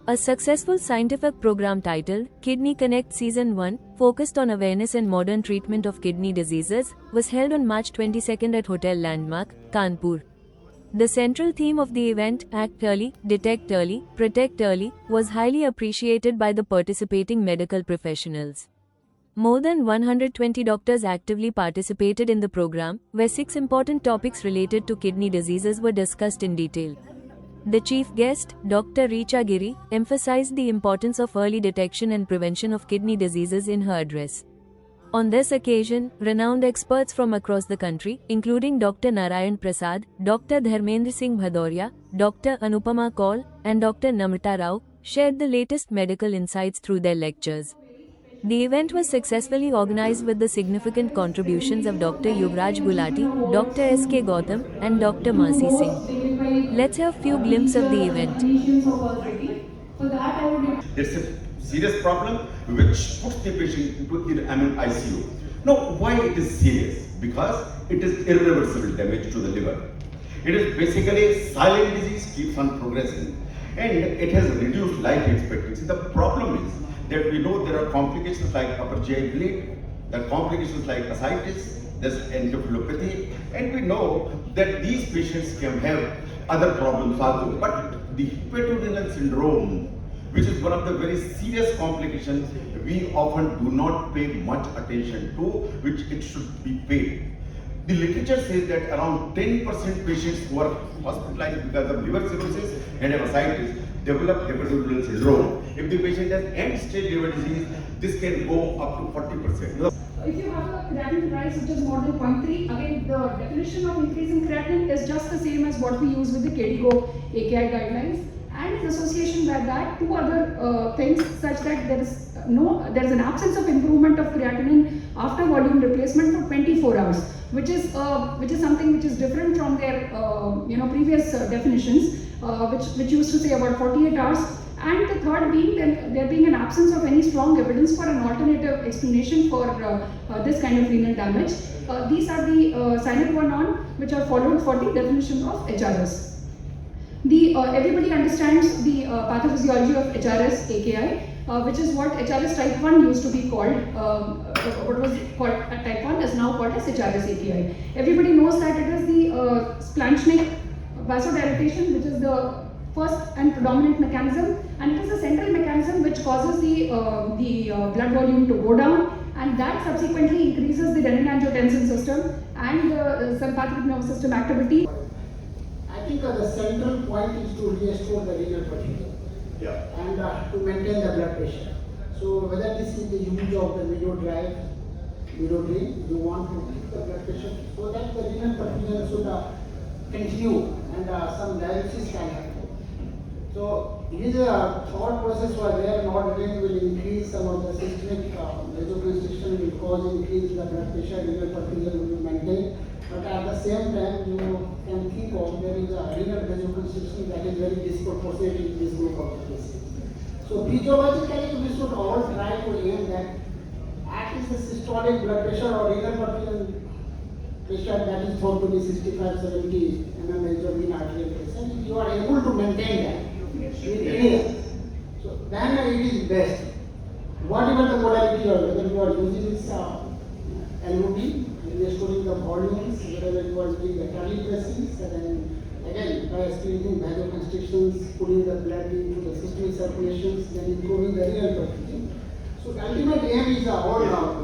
A successful scientific program titled Kidney Connect Season 1, focused on awareness and modern treatment of kidney diseases, was held on March 22 at Hotel Landmark, Kanpur. The central theme of the event, Act Early, Detect Early, Protect Early, was highly appreciated by the participating medical professionals. More than 120 doctors actively participated in the program, where 6 important topics related to kidney diseases were discussed in detail. The chief guest, Dr. Richa Giri, emphasized the importance of early detection and prevention of kidney diseases in her address. On this occasion, renowned experts from across the country, including Dr. Narayan Prasad, Dr. Dharmendra Singh Bhadoria, Dr. Anupama Kaul, and Dr. Namrata Rao, shared the latest medical insights through their lectures. The event was successfully organized with the significant contributions of Dr. Yuvraj Gulati, Dr. S.K. Gautam, and Dr. Masi Singh. Let's have a few glimpses of the event. It's a serious problem which puts the patient into ICU. Now, why it is serious? Because it is irreversible damage to the liver. It is basically a silent disease, keeps on progressing, and it has reduced life expectancy. The problem is that we know there are complications like upper GI bleed, there are complications like ascites, there's encephalopathy, and we know that these patients can have other problems also. But the hepatorenal syndrome, which is one of the very serious complications we often do not pay much attention to, which it should be paid. The literature says that around 10% patients who are hospitalized because of liver cirrhosis and ascites develop hepatorenal syndrome. If the patient has end-stage liver disease, this can go up to 40%. If you have a creatinine price which is more than 0.3, again the definition of increase in creatinine is just the same as what we use with the KDIGO AKI guidelines, and in association with that, 2 other things such that there is an absence of improvement of creatinine after volume replacement for 24 hours, which is something which is different from their previous definitions, which used to say about 48 hours. And the third being there being an absence of any strong evidence for an alternative explanation for this kind of renal damage. These are the sine qua non which are followed for the definition of HRS. Everybody understands the pathophysiology of HRS AKI, which is what HRS type 1 used to be called. What was called type 1 is now called as HRS AKI. Everybody knows that it is the splanchnic vasodilatation, which is the first and predominant mechanism, and it is a central mechanism which causes the blood volume to go down, and that subsequently increases the renin-angiotensin system and the sympathetic nervous system activity. I think the central point is to restore the renal perfusion and to maintain the blood pressure. So whether this is the use of the Vidodrive, you want to keep the blood pressure so that the renal perfusion should continue and some dialysis can happen. So it is a thought process where there not only will increase some of the systemic vasoconstriction will cause increase in the blood pressure, renal perfusion will be maintained. But at the same time, you can think of there is a renal vasoconstriction that is very disproportionate in this group of cases. So physiologically, we should all try to aim that at least the systolic blood pressure or renal perfusion pressure that is thought to be 65-70 mmHg of mean arterial pressure. If you are able to maintain that in area, so then it is best. Whatever the modality or whether you are using this LOD, restoring the volumes, whether it was doing the curly pressings, and then again by squeezing vasoconstrictions, putting the blood into the systemic circulations, then improving the renal perfusion. So the ultimate aim is all round.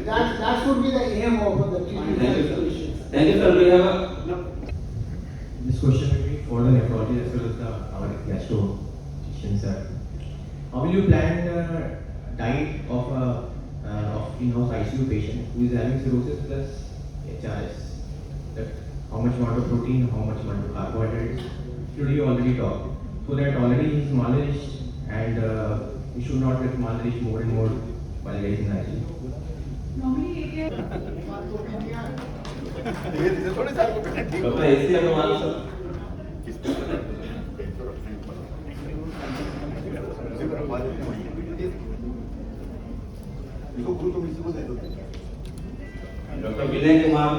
That should be the aim of the treatment patients. Thank you, sir. We have this question will be for the nephrology as well as our gastro sir. How will you plan the diet of in-house ICU patient who is having cirrhosis plus HRS? That how much amount of protein, how much amount of carbohydrates should you already talk? So that already he is malnourished and he should not get malnourished more and more while he is in ICU. Dr. A.C. Agarwal, sir. Dr. Vinay Kumar.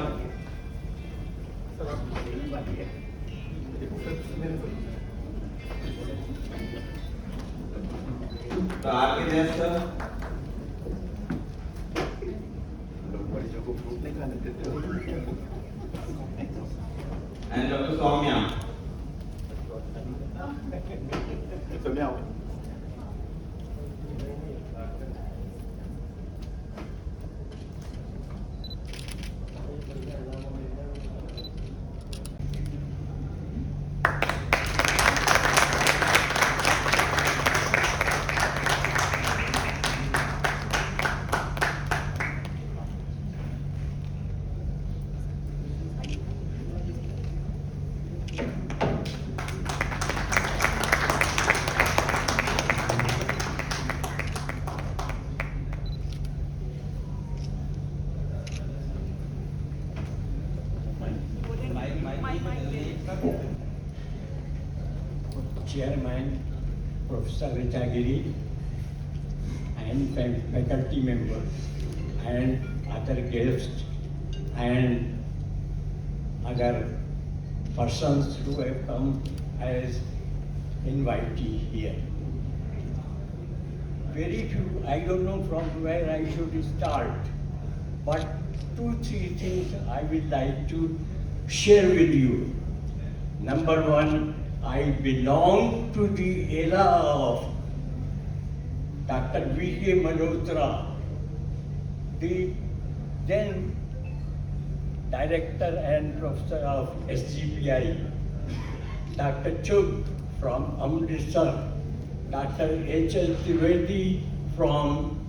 Dr. R.K. Jain, sir. And Dr. Soumya. Chairman, Professor Richagiri, and faculty members, and other guests, and other persons who have come as invitee here. Very few, I don't know from where I should start, but 2-3 things I would like to share with you. Number one, I belong to the era of Dr. V.K. Malhotra, the then director and professor of SGPI, Dr. Chugh from Amritsar, Dr. H.L. Trivedi from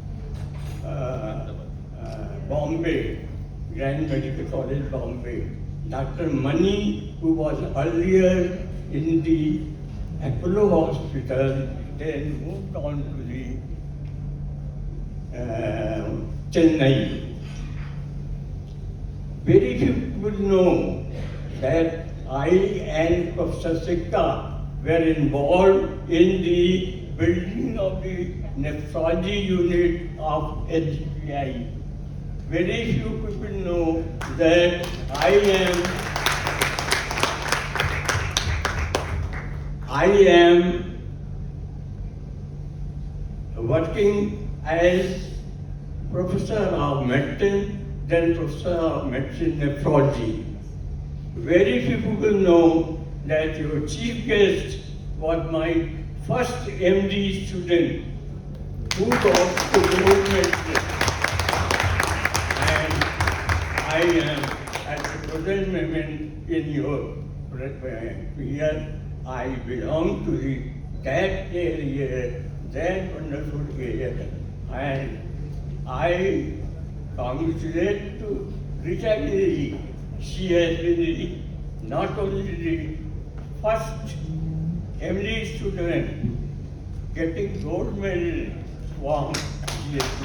Bombay, Grand Medical College, Bombay, Dr. Mani, who was earlier in the Apollo Hospital, then moved on to the Chennai. Very few people know that I and Professor Sikka were involved in the building of the nephrology unit of SGPI. Very few people know that I am working as professor of medicine, then professor of medicine nephrology. Very few people know that your chief guest was my first MD student who got to do medicine. And I am at the present moment in your here. I belong to that area, that wonderful area, and I congratulate to Rita Giri. She has been not only the first MD student getting gold medal from GST.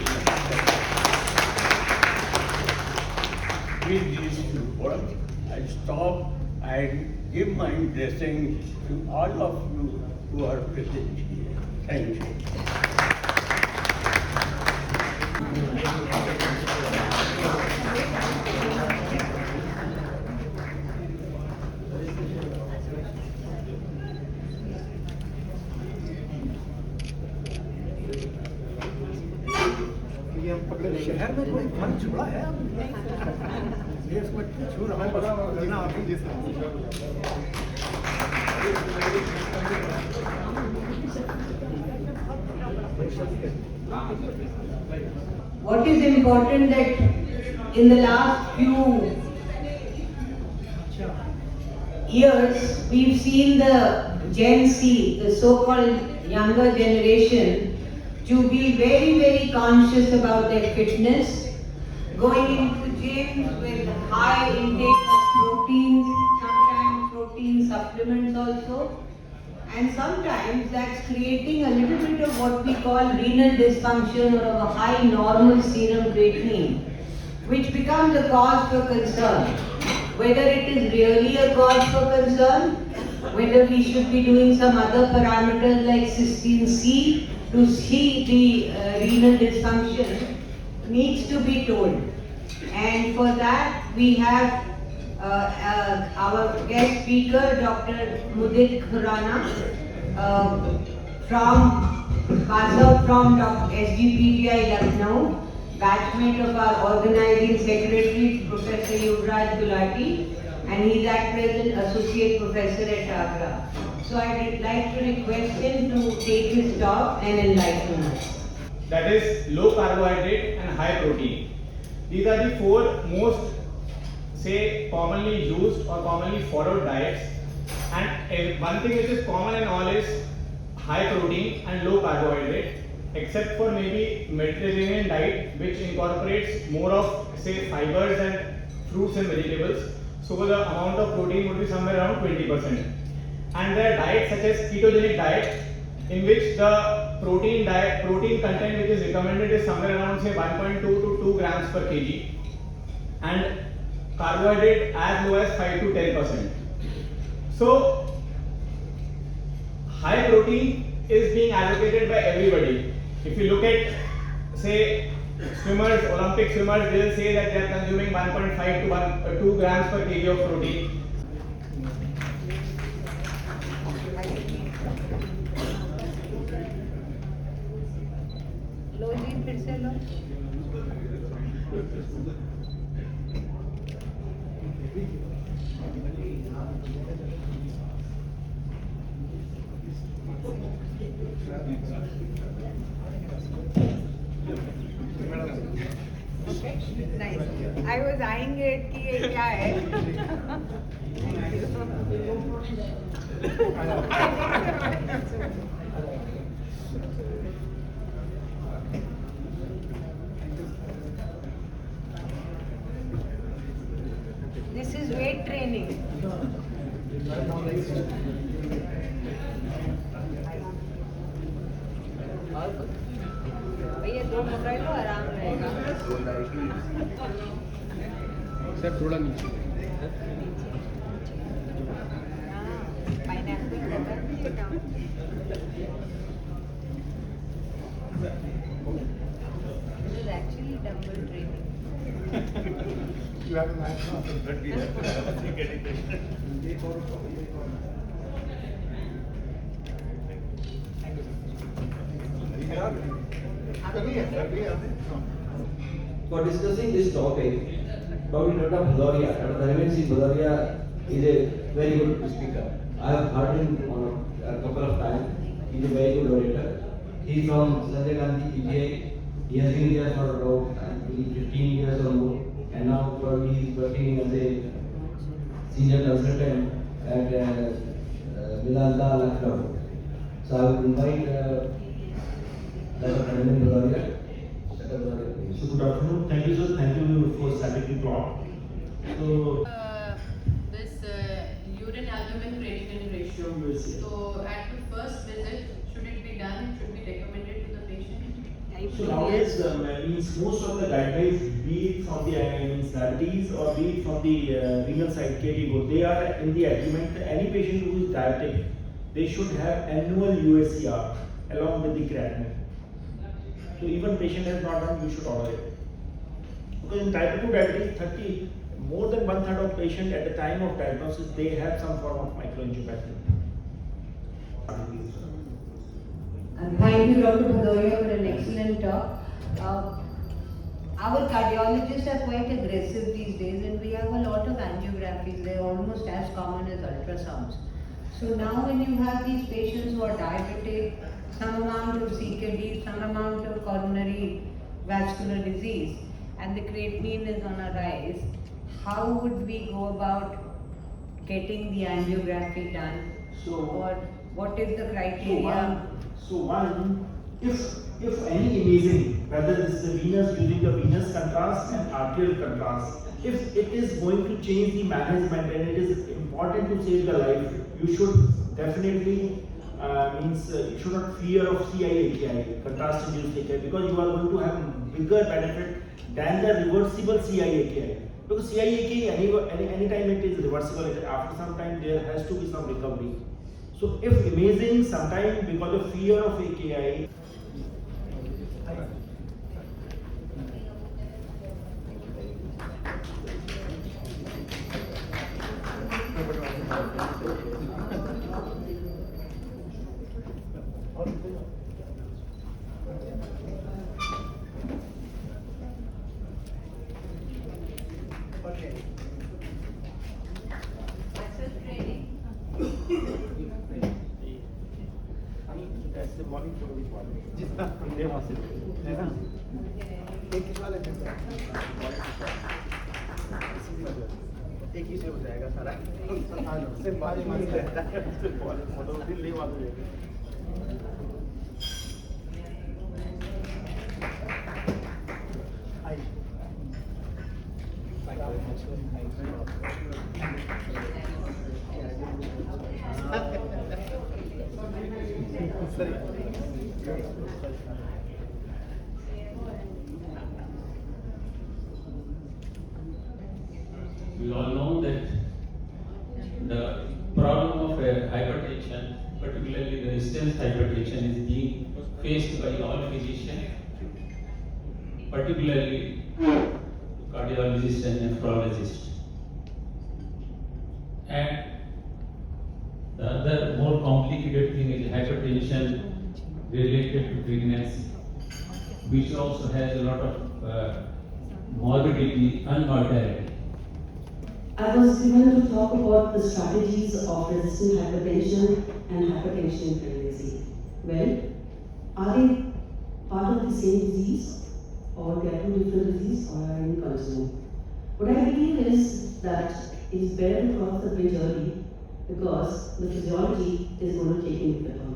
With these two words, I stop. I give my blessing to all of you who are present here. Thank you. शहर में कोई फल छुड़ा है ये इसमें छू रहा है बिना आप ही What is important that in the last few years we've seen the Gen Z, the so-called younger generation, to be very, very conscious about their fitness, going into gyms with high intake of proteins, sometimes protein supplements also, and sometimes that's creating a little bit of what we call renal dysfunction or of a high normal serum creatinine, which becomes a cause for concern. Whether it is really a cause for concern, whether we should be doing some other parameters like cysteine C to see the renal dysfunction needs to be told. And for that we have our guest speaker, Dr. Mudit Khurana, passed out from SGPGI Lucknow, batchmate of our organizing secretary, Professor Yuvraj Gulati, and he's at present associate professor at Agra. So I'd like to request him to take his talk and enlighten us. That is low carbohydrate and high protein. These are the four most, say, commonly used or commonly followed diets. And one thing which is common in all is high protein and low carbohydrate, except for maybe Mediterranean diet, which incorporates more of, say, fibers and fruits and vegetables. So the amount of protein would be somewhere around 20%. And there are diets such as ketogenic diet, in which the protein content which is recommended is somewhere around, say, 1.2 to 2 grams per kg, and carbohydrate as low as 5 to 10%. So high protein is being allocated by everybody. If you look at, say, swimmers, Olympic swimmers, they will say that they are consuming 1.5 to 2 grams per kg of protein. Okay, nice. I was eyeing it कि ये क्या है? This is weight training. भैया दो पकड़ लो, आराम रहेगा. Sir थोड़ा नीचे. पाइनएप्पल खत्म नहीं काम. This is actually dumbbell training. You have a match now. For discussing this topic, Dr. Bhadaria, Dr. Dharmendra Singh Bhadaria is a very good speaker. I have heard him on a couple of times. He is a very good orator. He is from Sanjay Gandhi PGI. He has been there for about 15 years or more, and now he is working as a senior consultant at Vedanta Lucknow. So I would invite Dr. Dharmendra Bhadaria. So good afternoon. Thank you, sir. Thank you for starting the talk. So This urine albumin creatinine ratio. So at the first visit, should it be done? It should be recommended to the patient. so nowadays, means most of the guidelines, be it from the diabetes or be it from the renal side KDIGO, they are in the agreement that any patient who is diabetic, they should have annual USCR along with the creatinine. So even patient has not done, we should order it. Because in type 2 diabetes, more than 1/3 of patients at the time of diagnosis, they have some form of microangiopathy. Thank you, Dr. Bhadaria, for an excellent talk. Our cardiologists are quite aggressive these days, and we have a lot of angiographies. They're almost as common as ultrasounds. So now when you have these patients who are diabetic, some amount of CKD, some amount of coronary vascular disease, and the creatinine is on a rise, how would we go about getting the angiography done? Or what is the criteria? If any imaging, whether this is the venous, using the venous contrast and arterial contrast, if it is going to change the management and it is important to save the life, you should definitely you should not fear of CI-AKI, contrast induced AKI, because you are going to have bigger benefit than the reversible CI-AKI. Because CI-AKI, anytime it is reversible, after some time there has to be some recovery. So if imaging sometime because of fear of AKI, और है ना? एक ही वाले में एक ही से हो जाएगा सारा। सिर्फ पानी मार रहता है, सिर्फ फोटो भी ले वाले। We all know that the problem of hypertension, particularly the resistance hypertension, is being faced by all physicians, particularly cardiologists and nephrologists. And the other more complicated thing is hypertension related to pregnancy, which also has a lot of morbidity and mortality. I was given to talk about the strategies of resistant hypertension and hypertension in pregnancy. Well, are they part of the same disease, or they are two different diseases, or are in concern? What I believe is that it is better to cross the bridge early, because the physiology is going to take into account.